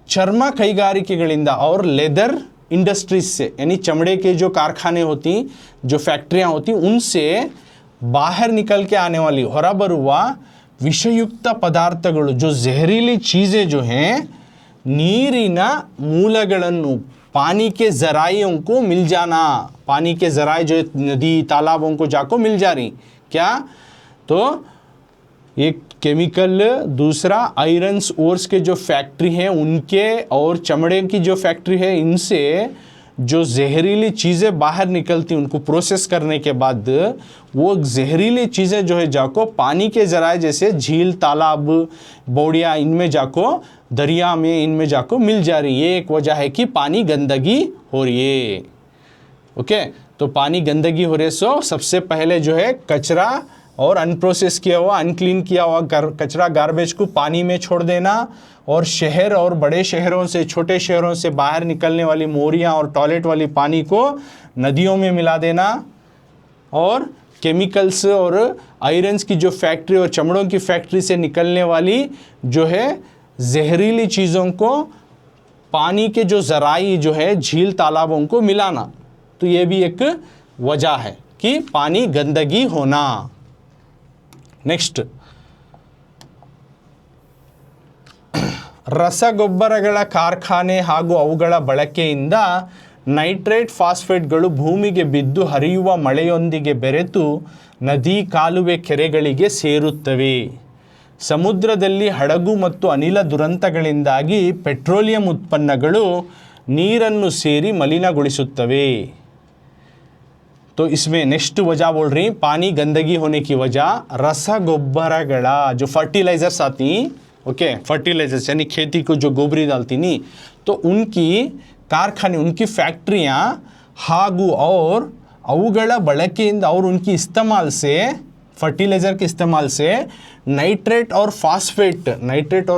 चर्म ಕೈಗಾರಿಕೆಗಳಿಂದ और लेदर इंडस्ट्रीज से, यानी चमड़े के जो कारखाने होती, जो फैक्ट्रियाँ होती, उनसे बाहर निकल के आने वाली ಹೊರಬರುವ ವಿಷಯುಕ್ತ ಪದಾರ್ಥಗಳು, जो जहरीली चीज़ें जो हैं ನೀರಿನ ಮೂಲಗಳನ್ನು, पानी के ज़राइयों को मिल जाना, पानी के ज़राए जो नदी तालाबों को जाको मिल जा रही, क्या, तो एक केमिकल, दूसरा आयरन्स ओर्स के जो फैक्ट्री हैं उनके, और चमड़े की जो फैक्ट्री है, इनसे जो जहरीली चीज़ें बाहर निकलती, उनको प्रोसेस करने के बाद वो जहरीली चीज़ें जो है जाको पानी के ज़राए, जैसे झील, तालाब, बोड़िया, इनमें जाको, दरिया में, इनमें जाको मिल जा रही। ये एक वजह है कि पानी गंदगी हो रही है। ओके, तो पानी गंदगी हो रही, सो सबसे पहले जो है कचरा और अनप्रोसेस किया हुआ, अनक्लीन किया हुआ कचरा, गार्बेज को पानी में छोड़ देना, और शहर और बड़े शहरों से, छोटे शहरों से बाहर निकलने वाली मोरियाँ और टॉयलेट वाली पानी को नदियों में मिला देना, और केमिकल्स और आयरन्स की जो फैक्ट्री और चमड़ों की फैक्ट्री से निकलने वाली जो है जहरीली चीज़ों को पानी के जो ज़राई जो है झील तालाबों को मिलाना। तो ये भी एक वजह है कि पानी गंदगी होना। नेक्स्ट, ರಸಗೊಬ್ಬರಗಳ ಕಾರ್ಖಾನೆ ಹಾಗೂ ಅವುಗಳ ಬಳಕೆಯಿಂದ ನೈಟ್ರೇಟ್ ಫಾಸ್ಫೇಟ್ಗಳು ಭೂಮಿಗೆ ಬಿದ್ದು ಹರಿಯುವ ಮಳೆಯೊಂದಿಗೆ ಬೆರೆತು ನದಿ, ಕಾಲುವೆ, ಕೆರೆಗಳಿಗೆ ಸೇರುತ್ತವೆ। ಸಮುದ್ರದಲ್ಲಿ ಹಡಗು ಮತ್ತು ಅನಿಲ ದುರಂತಗಳಿಂದಾಗಿ ಪೆಟ್ರೋಲಿಯಂ ಉತ್ಪನ್ನಗಳು ನೀರನ್ನು ಸೇರಿ ಮಲಿನಗೊಳಿಸುತ್ತವೆ। तो इसमें नेक्स्ट वजह बोल रही, पानी गंदगी होने की वजह रसगोब्बरगड़ा, जो फर्टिलाइजर्स आती, ओके, फर्टिलाइजर्स यानी खेती को जो गोबरी डालती नहीं, तो उनकी कारखाने, उनकी फैक्ट्रियाँ ಹಾಗೂ और ಅವುಗಳ ಬಳಕೆಯಿಂದ और उनकी इस्तेमाल से फर्टिलाइज़र के इस्तेमाल से नाइट्रेट और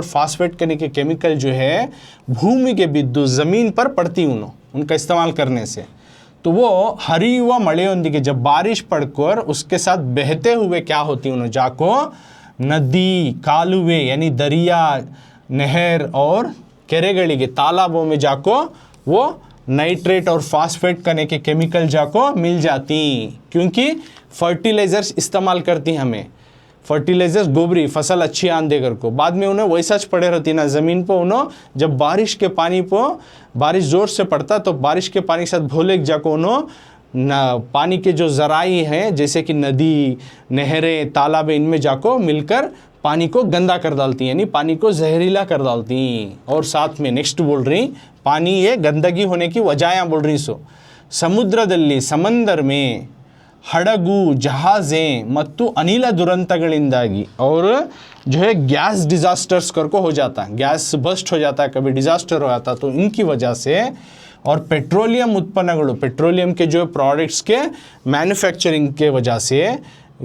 फास्फेट करने के केमिकल जो है भूमि के बिंदु ज़मीन पर पड़ती उनका इस्तेमाल करने से, तो वो हरियुवा मಳೆಯೊಂದಿಗೆ जब बारिश पड़कर उसके साथ बहते हुए क्या होती जाको नदी, कालुवे यानी दरिया, नहर और केरेಗಳಿಗೆ तालाबों में जाको वो नाइट्रेट और फास्फेट करने के केमिकल जाको मिल जाती, क्योंकि फर्टिलाइज़र्स इस्तेमाल करती हमें, फर्टिलाइज़र्स गोबरी फसल अच्छी आन देकर को बाद में उन्हें वैसा पड़े रहती ना ज़मीन पर, उन्हों जब बारिश के पानी पर बारिश ज़ोर से पड़ता तो बारिश के पानी के साथ भोले जाको उन्हों पानी के जो ज़राई हैं जैसे कि नदी, नहरें, तालाब, इनमें जाको मिलकर पानी को गंदा कर डालती, यानी पानी को जहरीला कर डालती। और साथ में नेक्स्ट बोल रही पानी ये गंदगी होने की वजह बोल रही ಸಮುದ್ರದಲ್ಲಿ समंदर में हड़गु जहाज़े मत्तु अनिल दुरंतಗಳಿಂದಾಗಿ और जो है गैस डिज़ास्टर्स करको हो जाता है, गैस बस्ट हो जाता है, कभी डिज़ास्टर हो जाता है, तो इनकी वजह से और पेट्रोलियम उत्पन्नಗಳು पेट्रोलियम के जो प्रोडक्ट्स के मैन्युफैक्चरिंग के वजह से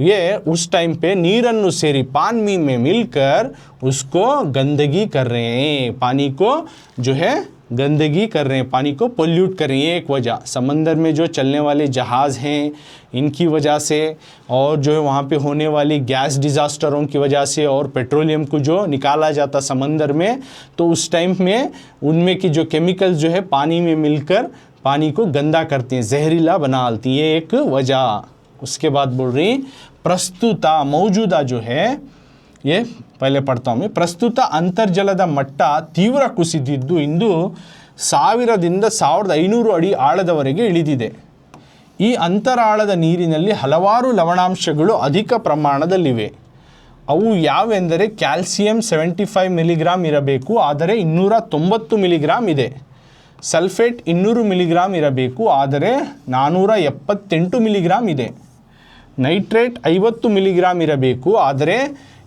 ये उस टाइम पे नीरन्नु सेरी पानी में मिलकर उसको गंदगी कर रहे हैं, पानी को जो है गंदगी कर रहे हैं, पानी को पोल्यूट कर रही है। एक वजह समंदर में जो चलने वाले जहाज़ हैं इनकी वजह से, और जो है वहाँ पे होने वाली गैस डिज़ास्टरों की वजह से, और पेट्रोलियम को जो निकाला जाता समंदर में, तो उस टाइम में उनमें की जो केमिकल्स जो है पानी में मिलकर पानी को गंदा करती हैं, जहरीला बना डालती है, एक वजह। उसके बाद बोल रही प्रस्तुता मौजूदा जो है, ये पहले पढ़ता हूँ मैं, ಪ್ರಸ್ತುತ ಅಂತರ್ಜಲದ ಮಟ್ಟ ತೀವ್ರ ಕುಸಿದಿದ್ದು ಇಂದು 1000ದಿಂದ 1500 ಅಡಿ ಆಳದವರೆಗೆ ಇಳಿದಿದೆ. ಈ ಅಂತರಾಳದ ನೀರಿನಲ್ಲಿ ಹಲವಾರು ಲವಣಾಂಶಗಳು ಅಧಿಕ ಪ್ರಮಾಣದಲ್ಲಿವೆ. ಅವು ಯಾವೆಂದರೆ ಕ್ಯಾಲ್ಸಿಯಂ 75 ಮಿಲಿಗ್ರಾಮ್ ಇರಬೇಕು, ಆದರೆ 290 ಮಿಲಿಗ್ರಾಮ್ ಇದೆ. ಸಲ್ಫೇಟ್ 200 ಮಿಲಿಗ್ರಾಮ್ ಇರಬೇಕು, ಆದರೆ 478 ಮಿಲಿಗ್ರಾಮ್ ಇದೆ. ನೈಟ್ರೇಟ್ 50 ಮಿಲಿಗ್ರಾಮ್ ಇರಬೇಕು, ಆದರೆ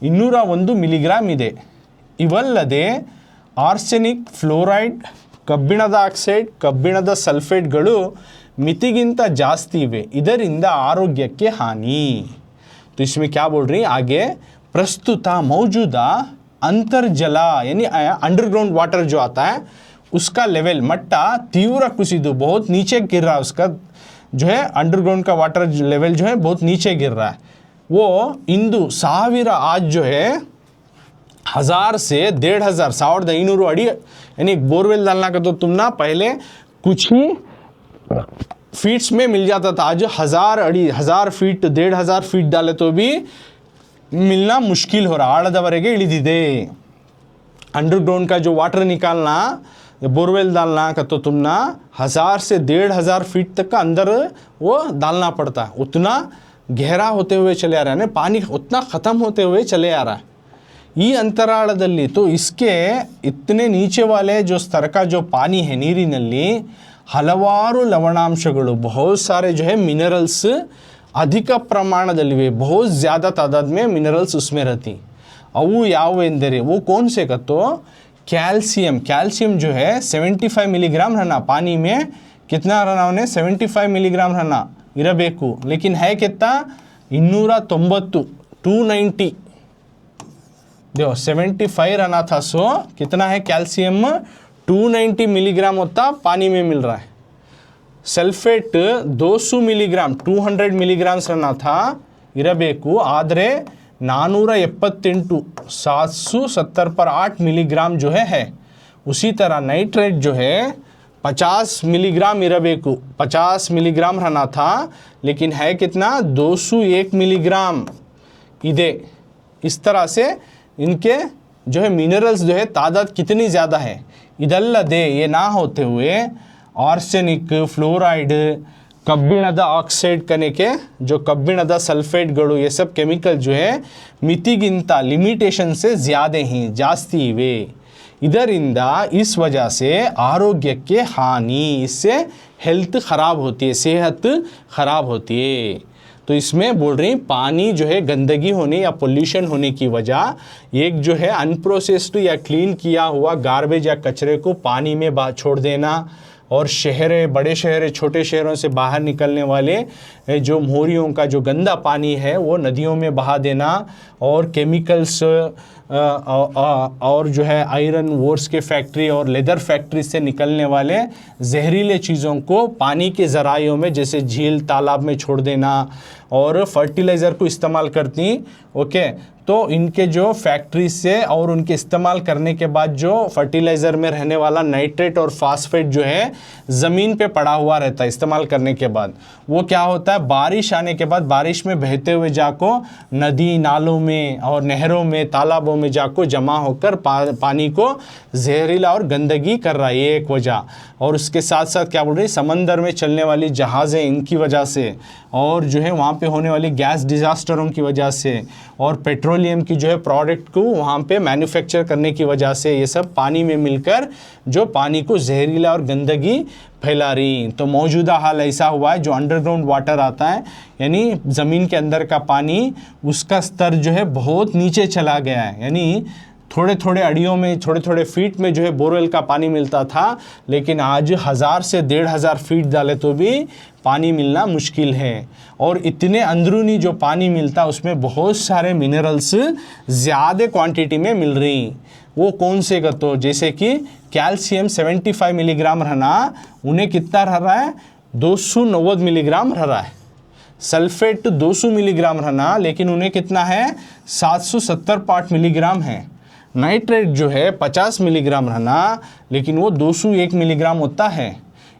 201 ಮಿಲಿಗ್ರಾಮ್ ಇದೆ. ಇವಲ್ಲದೆ ಆರ್ಸೆನಿಕ್, ಫ್ಲೋರೈಡ್, ಕಬ್ಬಿಣದ ಆಕ್ಸೈಡ್, ಕಬ್ಬಿಣದ ಸಲ್ಫೇಟ್ಗಳು ಮಿತಿಗಿಂತ ಜಾಸ್ತಿ ಇವೆ, ಇದರಿಂದ ಆರೋಗ್ಯಕ್ಕೆ ಹಾನಿ. तो इसमें क्या बोल रही है आगे, प्रस्तुता मौजूदा अंतर्जला यानी अंडरग्राउंड वाटर जो आता है उसका लेवल मट्टा तीव्र कुसिदु बहुत नीचे गिर रहा है, उसका जो है अंडरग्राउंड का वाटर लेवल जो है बहुत नीचे गिर रहा है. वो इंदु 1000 आज जो है 1000 से 1500 1500 अड़ी, यानी एक बोरवेल डालना का तो तुम ना पहले कुछ ही फीट्स में मिल जाता था, आज 1000 अड़ी 1000 फीट 1500 फीट डाले तो भी मिलना मुश्किल हो रहा, आड़दवरेगे इಳಿದಿದೆ. अंडरग्राउंड का जो वाटर निकालना, बोरवेल डालना का तो तुम ना 1000 से 1500 फीट तक का अंदर वो डालना पड़ता है, उतना गहरा होते हुए चले आ रहा है, पानी उतना ख़त्म होते हुए चले आ रहा है. ಈ ಅಂತರಾಳದಲ್ಲಿ तो इसके इतने नीचे वाले जो स्तर का जो पानी है ನೀರಿನಲ್ಲಿ ಹಲವಾರು ಲವಣಾಂಶಗಳು, बहुत सारे जो है मिनरल्स अधिक प्रमाणदಲ್ಲಿವೆ, बहुत ज़्यादा तादाद में मिनरल्स उसमें रहती. अವು ಯಾವೆಂದರೆ वो कौन से का तो कैल्शियम जो है 75 मिलीग्राम रहना, पानी में कितना रहना उन्हें 75 मिलीग्राम रहना इरಬೇಕು, लेकिन है कितना 290 290 देखो 75 रहना था, सो कितना है कैल्शियम 290 मिलीग्राम होता पानी में मिल रहा है. सल्फेट 200 मिलीग्राम 200 मिलीग्राम्स रहना था इरಬೇಕು, ಆದರೆ 478 770 पर 8 मिलीग्राम जो है. उसी तरह नाइट्रेट जो है 50 मिलीग्राम इरಬೇಕು, 50 मिलीग्राम रहना था, लेकिन है कितना 201 मिलीग्राम इदे. इस तरह से इनके जो है मिनरल्स जो है तादाद कितनी ज़्यादा है. ಇದಲ್ಲದೆ ये ना होते हुए आर्सेनिक, फ्लोराइड, ಕಬ್ಬಿಣದ ಆಕ್ಸೈಡ್ ಕಣಕ್ಕೆ जो ಕಬ್ಬಿಣದ ಸಲ್ಫೇಟ್ಗಳು, ये सब केमिकल जो है ಮಿತಿಗಿಂತ लिमिटेशन से ज़्यादा ही ಜಾಸ್ತಿ ಇವೆ. ಇದರಿಂದ इस वजह से आरोग्य के हानि, इससे हेल्थ ख़राब होती है, सेहत ख़राब होती है. तो इसमें बोल रही पानी जो है गंदगी होने या पोल्यूशन होने की वजह, एक जो है अनप्रोसेस्ड या क्लीन किया हुआ गार्बेज या कचरे को पानी में छोड़ देना, और शहरें, बड़े शहर, छोटे शहरों से बाहर निकलने वाले जो मोहरियों का जो गंदा पानी है वो नदियों में बहा देना, और केमिकल्स और जो है आयरन वोर्स के फैक्ट्री और लेदर फैक्ट्री से निकलने वाले जहरीले चीज़ों को पानी के ज़राइयों में जैसे झील तालाब में छोड़ देना, और फर्टिलाइज़र को इस्तेमाल करती। ओके, तो इनके जो फैक्ट्री से और उनके इस्तेमाल करने के बाद जो फर्टिलाइज़र में रहने वाला नाइट्रेट और फास्फेट जो है ज़मीन पे पड़ा हुआ रहता है इस्तेमाल करने के बाद, वो क्या होता है, बारिश आने के बाद बारिश में बहते हुए जाको नदी नालों में और नहरों में तालाबों में जाको जमा होकर पानी को जहरीला और गंदगी कर रहा है, ये एक वजह। और उसके साथ साथ क्या बोल रही, समंदर में चलने वाली जहाज़ें इनकी वजह से, और जो है वहाँ पे होने वाली गैस डिज़ास्टरों की वजह से, और पेट्रोलियम की जो है प्रोडक्ट को वहाँ पे मैन्युफैक्चर करने की वजह से, ये सब पानी में मिलकर जो पानी को जहरीला और गंदगी फैला रही। तो मौजूदा हाल ऐसा हुआ है, जो अंडरग्राउंड वाटर आता है यानी ज़मीन के अंदर का पानी, उसका स्तर जो है बहुत नीचे चला गया है। यानी थोड़े थोड़े अड़ियों में, थोड़े थोड़े फीट में जो है बोरवेल का पानी मिलता था, लेकिन आज 1000 से 1500 फीट डाले तो भी पानी मिलना मुश्किल है। और इतने अंदरूनी जो पानी मिलता उसमें बहुत सारे मिनरल्स ज़्यादा क्वांटिटी में मिल रही। वो कौन से का, तो जैसे कि कैल्शियम 75 मिलीग्राम रहना, उन्हें कितना रह रहा है, 290 मिलीग्राम रह रहा है। सल्फेट 200 मिलीग्राम रहना, लेकिन उन्हें कितना है, 770 पार्ट मिलीग्राम है। नाइट्रेट जो है 50 मिलीग्राम रहना, लेकिन वो 201 मिलीग्राम होता है।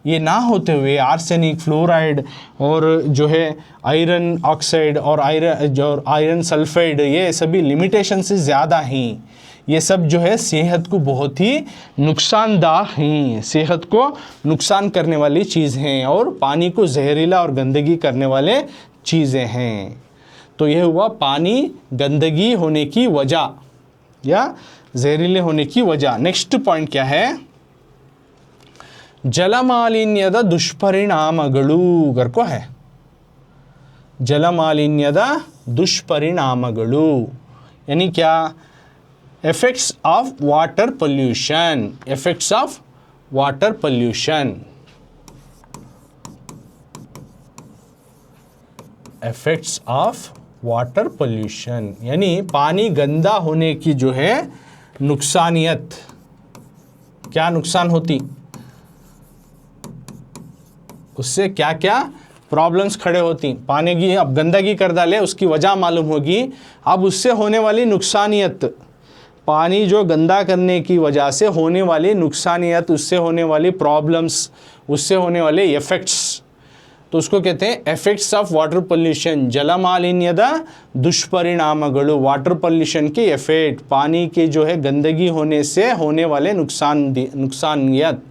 ये ना होते हुए आर्सेनिक, फ्लोराइड और जो है आयरन ऑक्साइड और आयरन सल्फाइड, ये सभी लिमिटेशन से ज़्यादा हैं। ये सब जो है सेहत को बहुत ही नुकसानदायक हैं, सेहत को नुकसान करने वाली चीज़ हैं, और पानी को जहरीला और गंदगी करने वाले चीज़ें हैं। तो यह हुआ पानी गंदगी होने की वजह या जहरीले होने की वजह। नेक्स्ट पॉइंट क्या है, ಜಲಮಾಲಿನ್ಯದ ದುಷ್ಪರಿಣಾಮಗಳು ಗರ್ಕೋ है। ಜಲಮಾಲಿನ್ಯದ ದುಷ್ಪರಿಣಾಮಗಳು यानी क्या, effects of water pollution, effects of water pollution, effects of water pollution यानी पानी गंदा होने की जो है नुकसानियत, क्या नुकसान होती, उससे क्या क्या प्रॉब्लम्स खड़े होती। पानी की अब गंदगी कर डाले, उसकी वजह मालूम होगी, अब उससे होने वाली नुकसानियत, पानी जो गंदा करने की वजह से होने वाली नुकसानियत, उससे होने वाली प्रॉब्लम्स, उससे होने वाले इफेक्ट्स, तो उसको कहते हैं इफेक्ट्स ऑफ वाटर पोल्यूशन। जलमालिन्यದ दुष्परिणामಗಳು, वाटर पोल्यूशन के इफेक्ट, पानी के जो है गंदगी होने से होने वाले नुकसानियत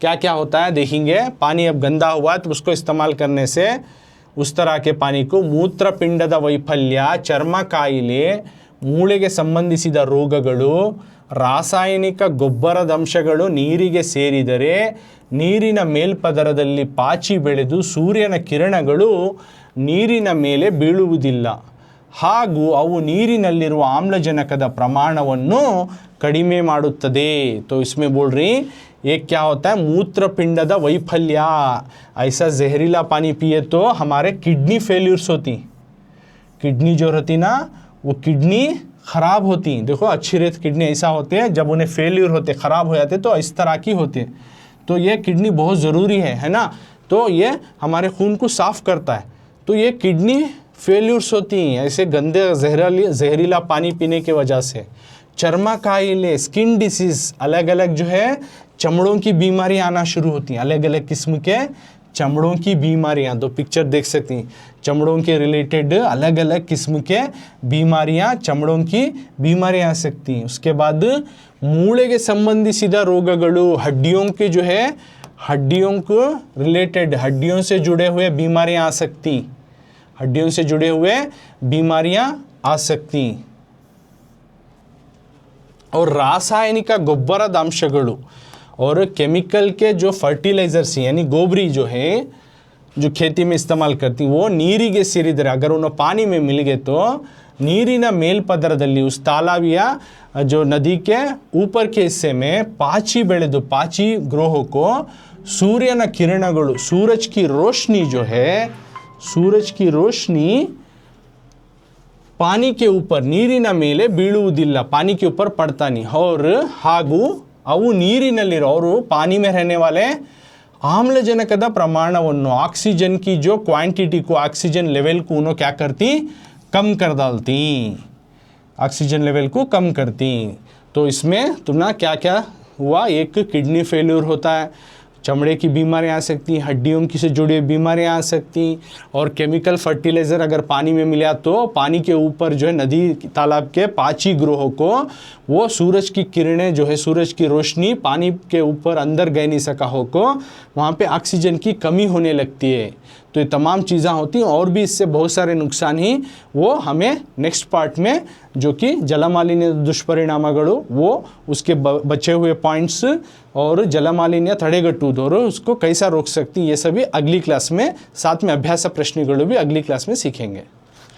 क्या क्या होता है देखेंगे। पानी अब गंदा हुआ है तो उसको इस्तेमाल करने से उस तरह के पानी को ಮೂತ್ರಪಿಂಡದ ವೈಫಲ್ಯ, ಚರ್ಮ ಕಾಯಿಲೆ, ಮೂಳೆಗೆ ಸಂಬಂಧಿಸಿದ ರೋಗಗಳು, ರಾಸಾಯನಿಕ ಗೊಬ್ಬರದ ಅಂಶಗಳು ನೀರಿಗೆ ಸೇರಿದರೆ ನೀರಿನ ಮೇಲ್ಪದರದಲ್ಲಿ ಪಾಚಿ ಬೆಳೆದು ಸೂರ್ಯನ ಕಿರಣಗಳು ನೀರಿನ ಮೇಲೆ ಬೀಳುವುದಿಲ್ಲ, ಹಾಗೂ ಅವು ನೀರಿನಲ್ಲಿರುವ ಆಮ್ಲಜನಕದ ಪ್ರಮಾಣವನ್ನು ಕಡಿಮೆ ಮಾಡುತ್ತದೆ। तो इसमें बोल रही एक क्या होता है, मूत्रपिंडದ वैफल्य, ऐसा जहरीला पानी पिए तो हमारे किडनी फेल्यूर्स होती, किडनी जो रहती ना वो किडनी ख़राब होती। देखो अच्छी रेत किडनी ऐसा होते हैं, जब उन्हें फेल्यूर होते, ख़राब हो जाते तो इस तरह की होती है। तो ये किडनी बहुत ज़रूरी है ना, तो ये हमारे खून को साफ़ करता है। तो ये किडनी फेल्यूर्स होती हैं ऐसे गंदे जहरीला पानी पीने की वजह से। चर्मा काइले, स्किन डिसीज़, अलग अलग जो है चमड़ों की बीमारियां आना शुरू होती हैं, अलग अलग किस्म के चमड़ों की बीमारियां। तो पिक्चर देख सकती हैं, चमड़ों के रिलेटेड अलग अलग किस्म के बीमारियां, चमड़ों की बीमारियां आ सकती हैं। उसके बाद मूळे के संबंधिसिದ ರೋಗಗಳು, हड्डियों के जो है हड्डियों को रिलेटेड, हड्डियों से जुड़े हुए बीमारियां आ सकती, हड्डियों से जुड़े हुए बीमारियां आ सकती। और रासायनिक ಗೊಬ್ಬರದ ಅಂಶಗಳು, और केमिकल के जो फर्टिलाइजर्स यानी गोबरी जो है जो खेती में इस्तेमाल करती, वो ನೀರಿಗೆ ಸೇರಿದರೆ, अगर उन्हें पानी में मिल गए तो ನೀರಿನ ಮೇಲ್ಪದರದಲ್ಲಿ, उस तालाब या जो नदी के ऊपर के हिस्से में पाची ಬೆಳೆದು, पाची ग्रोह को सूर्यನ ಕಿರಣಗಳು, सूरज की रोशनी जो है, सूरज की रोशनी पानी के ऊपर, ನೀರಿನ ಮೇಲೆ ಬೀಳುವುದಿಲ್ಲ, पानी के ऊपर पड़ता नहीं। और ಹಾಗೂ ಅವು ನೀರಿನಲ್ಲಿರೋ, ಅವರು पानी में रहने वाले ಆಮ್ಲಜನಕದ ಪ್ರಮಾಣವನ್ನು, ऑक्सीजन की जो क्वांटिटी को, ऑक्सीजन लेवल को उन्होंने क्या करती, कम कर डालती, ऑक्सीजन लेवल को कम करती। तो इसमें तुम्हारा क्या क्या हुआ, एक किडनी फेल्यूर होता है, चमड़े की बीमारियां आ सकती, हड्डियों की से जुड़ी बीमारियां आ सकती, और केमिकल फर्टिलाइज़र अगर पानी में मिला तो पानी के ऊपर जो है नदी तालाब के पाची ग्रहों को वो सूरज की किरणें जो है, सूरज की रोशनी पानी के ऊपर अंदर गए नहीं सका हो को वहाँ पे ऑक्सीजन की कमी होने लगती है। तो ये तमाम चीज़ें होती हैं, और भी इससे बहुत सारे नुकसान ही वो हमें नेक्स्ट पार्ट में, जो कि जलमालिन्य दुष्परिणामಗಳು, वो उसके बचे हुए पॉइंट्स और जलमालिन्य ತಡೆಗಟ್ಟುವುದು उसको कैसा रोक सकती, ये सभी अगली क्लास में, साथ में अभ्यास प्रश्नಗಳು भी अगली क्लास में सीखेंगे।